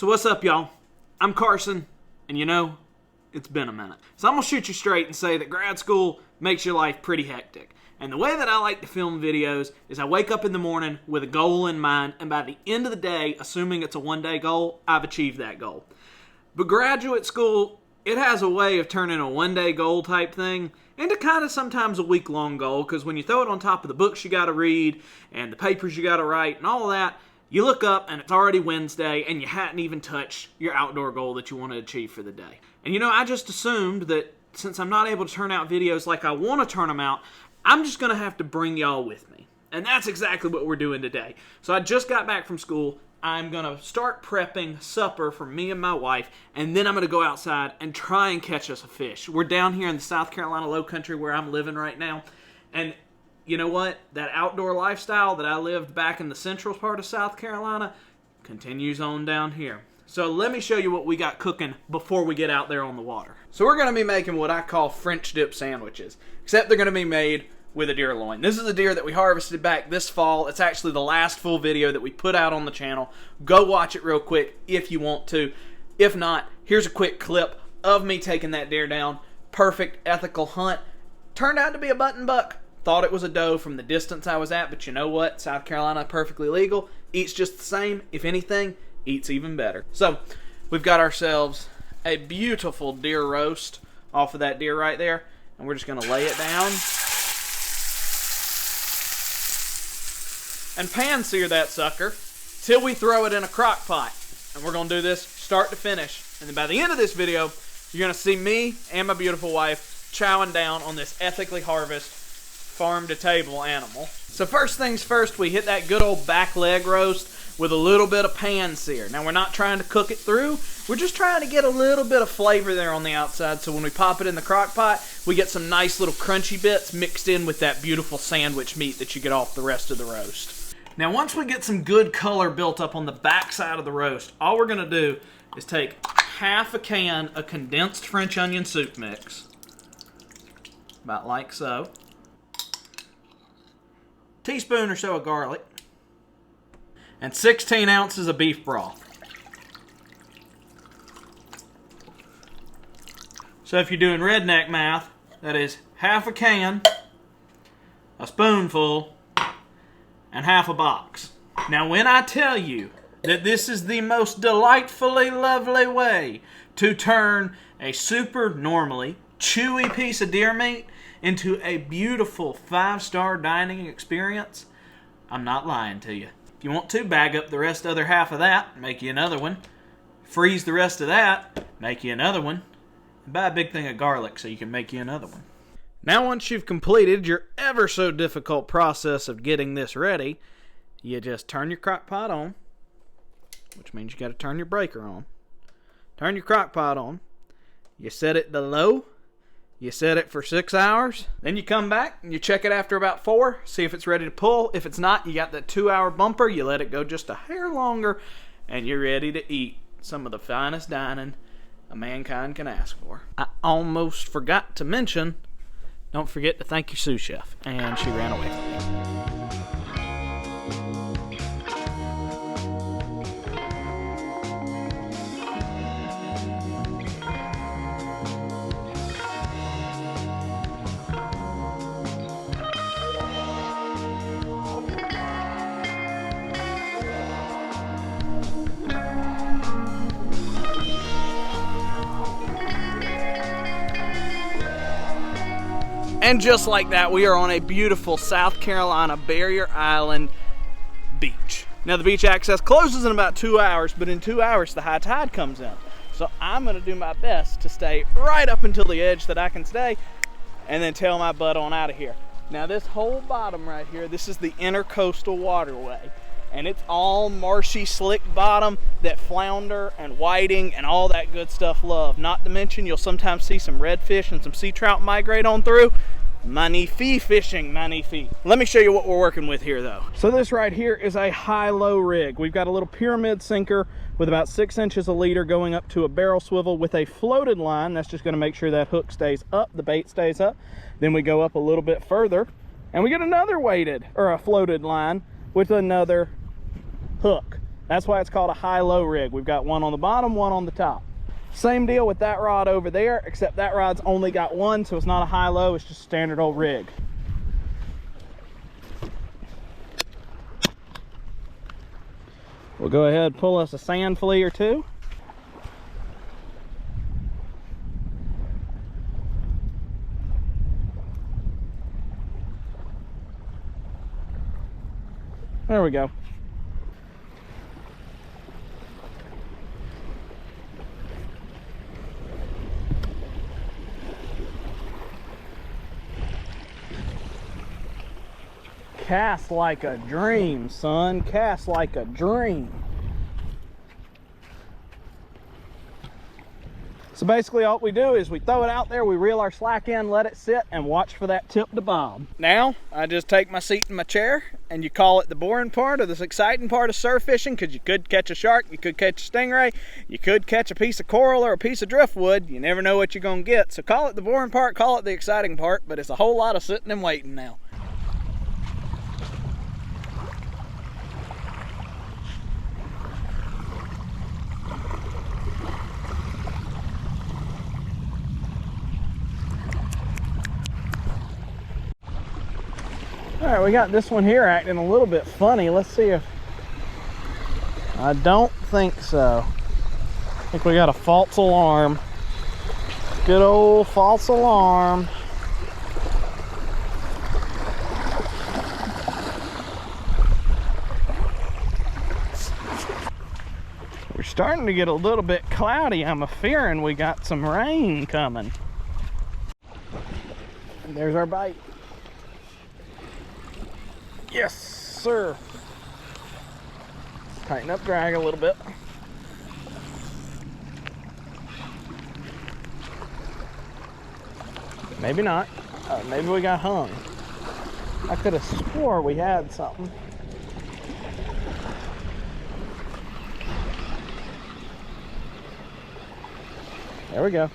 So what's up, y'all? I'm Carson, and you know, it's been a minute. So I'm going to shoot you straight and say that grad school makes your life pretty hectic. And the way that I like to film videos is I wake up in the morning with a goal in mind, and by the end of the day, assuming it's a one-day goal, I've achieved that goal. But graduate school, it has a way of turning a one-day goal type thing into kind of sometimes a week-long goal, because when you throw it on top of the books you got to read and the papers you got to write and all of that, you look up and it's already Wednesday and you hadn't even touched your outdoor goal that you want to achieve for the day. And you know, I just assumed that since I'm not able to turn out videos like I want to turn them out, I'm just going to have to bring y'all with me. And that's exactly what we're doing today. So I just got back from school. I'm going to start prepping supper for me and my wife, and then I'm going to go outside and try and catch us a fish. We're down here in the South Carolina low country where I'm living right now, and you know what? That outdoor lifestyle that I lived back in the central part of South Carolina continues on down here. So let me show you what we got cooking before we get out there on the water. So we're going to be making what I call French dip sandwiches, except they're going to be made with a deer loin. This is a deer that we harvested back this fall. It's actually the last full video that we put out on the channel. Go watch it real quick if you want to. If not, here's a quick clip of me taking that deer down. Perfect ethical hunt. Turned out to be a button buck. Thought it was a doe from the distance I was at, but you know what? South Carolina, perfectly legal. Eats just the same. If anything, eats even better. So, we've got ourselves a beautiful deer roast off of that deer right there, and we're just going to lay it down and pan sear that sucker till we throw it in a crock pot. And we're going to do this start to finish. And then by the end of this video, you're going to see me and my beautiful wife chowing down on this ethically harvested farm-to-table animal. So first things first, we hit that good old back leg roast with a little bit of pan sear. Now we're not trying to cook it through, we're just trying to get a little bit of flavor there on the outside, so when we pop it in the crock pot, we get some nice little crunchy bits mixed in with that beautiful sandwich meat that you get off the rest of the roast. Now once we get some good color built up on the back side of the roast, all we're going to do is take half a can of condensed French onion soup mix, about like so, teaspoon or so of garlic, and 16 ounces of beef broth. So if you're doing redneck math, that is half a can, a spoonful, and half a box. Now when I tell you that this is the most delightfully lovely way to turn a super normally chewy piece of deer meat into a beautiful 5-star dining experience, I'm not lying to you. If you want to, bag up the rest other half of that, make you another one. Freeze the rest of that, make you another one. And buy a big thing of garlic so you can make you another one. Now once you've completed your ever so difficult process of getting this ready, you just turn your crock pot on, which means you got to turn your breaker on. Turn your crock pot on. You set it to low. You set it for 6 hours. Then you come back and you check it after about 4. See if it's ready to pull. If it's not, you got that 2-hour bumper. You let it go just a hair longer. And you're ready to eat some of the finest dining a mankind can ask for. I almost forgot to mention, don't forget to thank your sous chef. And she ran away from me. And just like that, we are on a beautiful South Carolina barrier island beach. Now the beach access closes in about 2 hours, but in 2 hours the high tide comes in. So I'm gonna do my best to stay right up until the edge that I can stay and then tail my butt on out of here. Now this whole bottom right here, this is the intercoastal waterway. And it's all marshy, slick bottom that flounder and whiting and all that good stuff love. Not to mention you'll sometimes see some redfish and some sea trout migrate on through. Magnifique fishing, magnifique. Let me show you what we're working with here though. So this right here is a high-low rig. We've got a little pyramid sinker with about 6 inches a leader going up to a barrel swivel with a floated line. That's just gonna make sure that hook stays up, the bait stays up. Then we go up a little bit further and we get another weighted or a floated line with another hook. That's why it's called a high-low rig. We've got one on the bottom, one on the top. Same deal with that rod over there, except that rod's only got one, so it's not a high-low, it's just a standard old rig. We'll go ahead and pull us a sand flea or two. There we go. Cast like a dream, son. Cast like a dream. So basically all we do is we throw it out there, we reel our slack in, let it sit, and watch for that tip to bob. Now, I just take my seat in my chair, and you call it the boring part or this exciting part of surf fishing, because you could catch a shark, you could catch a stingray, you could catch a piece of coral or a piece of driftwood. You never know what you're gonna get. So call it the boring part, call it the exciting part, but it's a whole lot of sitting and waiting now. All right, we got this one here acting a little bit funny. Let's see if... I don't think so. I think we got a false alarm. Good old false alarm. We're starting to get a little bit cloudy. I'm fearing we got some rain coming. And there's our bite. Yes, sir. Tighten up drag a little bit. Maybe not. Maybe we got hung. I could have swore we had something. There we go.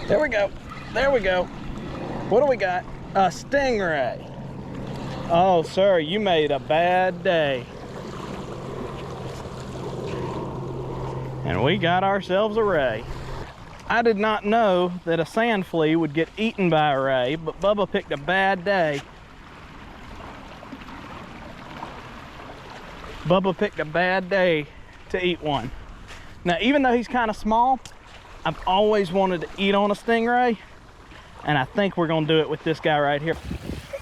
There we go. There we go. What do we got? A stingray. Oh, sir, you made a bad day. And we got ourselves a ray. I did not know that a sand flea would get eaten by a ray, but Bubba picked a bad day. Bubba picked a bad day to eat one. Now, even though he's kind of small, I've always wanted to eat on a stingray, and I think we're gonna do it with this guy right here.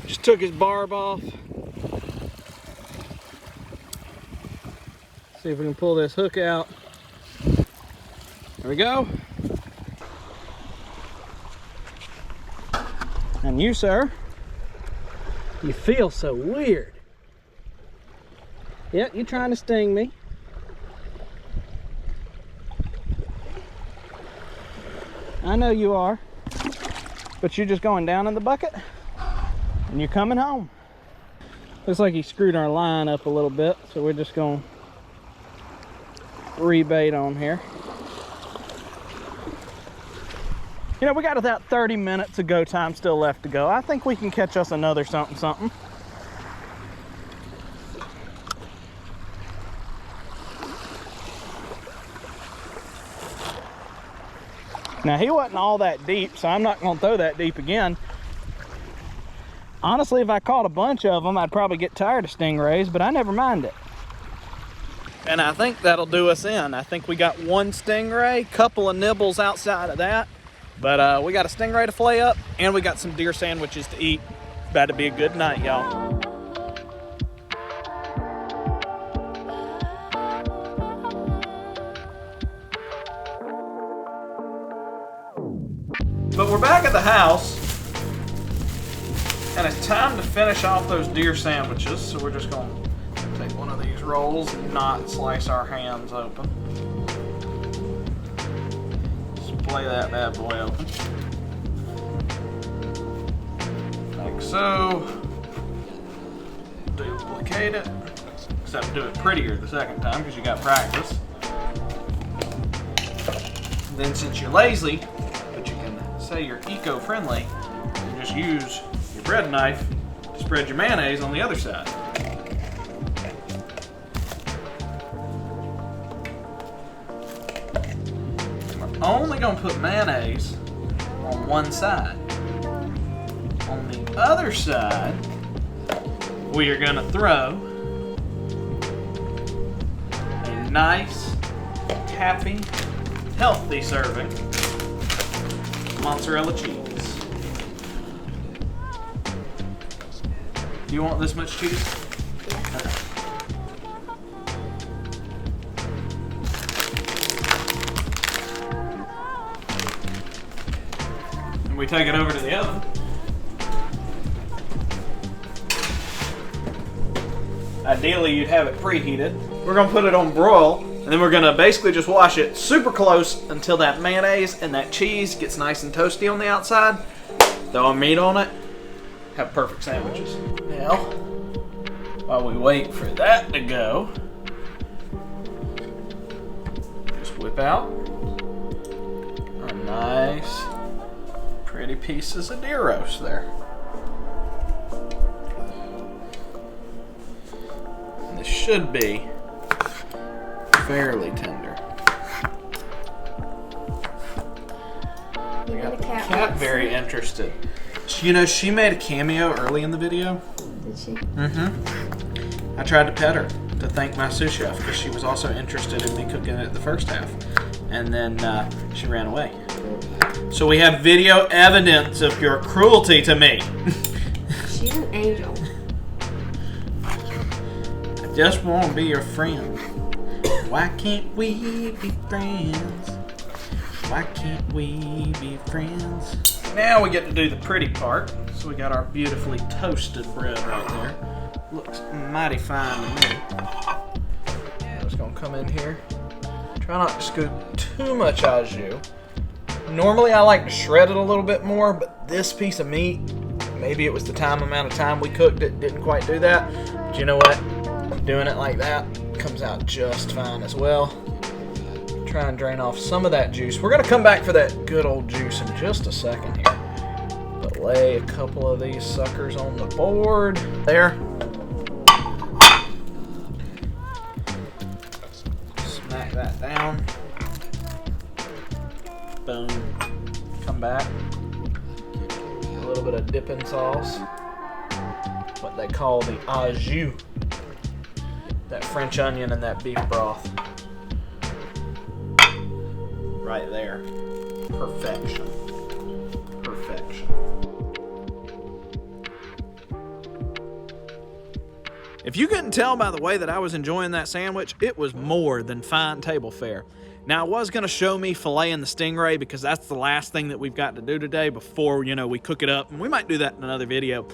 Just took his barb off. See if we can pull this hook out. There we go. And you, sir, you feel so weird. Yep, you're trying to sting me. I know you are, but you're just going down in the bucket and you're coming home. Looks like he screwed our line up a little bit, so we're just going to rebait on here. You know, we got about 30 minutes of go time still left to go. I think we can catch us another something. Now, he wasn't all that deep, so I'm not going to throw that deep again. Honestly, if I caught a bunch of them, I'd probably get tired of stingrays, but I never mind it. And I think that'll do us in. I think we got one stingray, couple of nibbles outside of that. But we got a stingray to flay up, and we got some deer sandwiches to eat. About to be a good night, y'all. But we're back at the house, and it's time to finish off those deer sandwiches. So we're just going to take one of these rolls and not slice our hands open. Splay that bad boy open. Like so. Duplicate it. Except do it prettier the second time because you got practice. Then since you're lazy, but you can say you're eco-friendly, you just use your bread knife to spread your mayonnaise on the other side. We're only gonna put mayonnaise on one side. On the other side, we are gonna throw a nice, happy, healthy serving of mozzarella cheese. Do you want this much cheese? Okay. And we take it over to the oven. Ideally, you'd have it preheated. We're gonna put it on broil, and then we're gonna basically just wash it super close until that mayonnaise and that cheese gets nice and toasty on the outside. Throw a meat on it. Have perfect sandwiches. Now, while we wait for that to go, just whip out our nice, pretty pieces of deer roast there. This should be fairly tender. We got the cat very interested. You know, she made a cameo early in the video. Did she? Mm-hmm. I tried to pet her to thank my sous chef because she was also interested in me cooking it the first half. And then she ran away. So we have video evidence of your cruelty to me. She's an angel. I just want to be your friend. Why can't we be friends? Why can't we be friends? Now we get to do the pretty part. So we got our beautifully toasted bread right there. Looks mighty fine to me. I'm just gonna come in here. Try not to scoop too much au jus. Normally I like to shred it a little bit more, but this piece of meat, maybe it was the amount of time we cooked it, didn't quite do that. But you know what? Doing it like that comes out just fine as well. Try and drain off some of that juice. We're gonna come back for that good old juice in just a second here. But lay a couple of these suckers on the board. There. Smack that down. Boom. Come back. A little bit of dipping sauce. What they call the au jus. That French onion and that beef broth. Right there. Perfection. Perfection. If you couldn't tell by the way that I was enjoying that sandwich, it was more than fine table fare. Now, I was going to show me filleting the stingray because that's the last thing that we've got to do today before, you know, we cook it up. And we might do that in another video.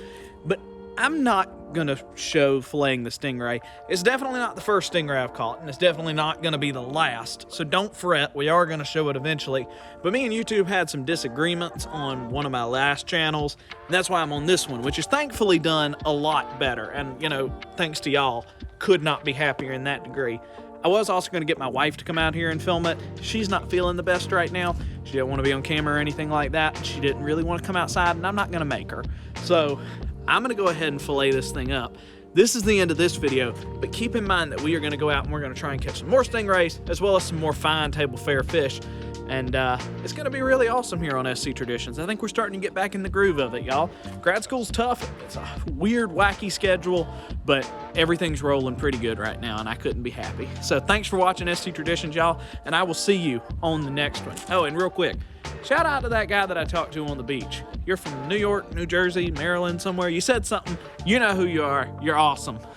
But I'm not going to show filleting the stingray. It's definitely not the first stingray I've caught, and it's definitely not going to be the last. So don't fret. We are going to show it eventually. But me and YouTube had some disagreements on one of my last channels, and that's why I'm on this one, which is thankfully done a lot better. And, you know, thanks to y'all, could not be happier in that degree. I was also going to get my wife to come out here and film it. She's not feeling the best right now. She didn't want to be on camera or anything like that. She didn't really want to come outside, and I'm not going to make her. So I'm going to go ahead and fillet this thing up. This is the end of this video, but keep in mind that we are going to go out and we're going to try and catch some more stingrays, as well as some more fine table fare fish. And it's going to be really awesome here on SC Traditions. I think we're starting to get back in the groove of it, y'all. Grad school's tough. It's a weird, wacky schedule, but everything's rolling pretty good right now, and I couldn't be happy. So thanks for watching SC Traditions, y'all, and I will see you on the next one. Oh, and real quick, shout out to that guy that I talked to on the beach. You're from New York, New Jersey, Maryland, somewhere. You said something. You know who you are. You're awesome.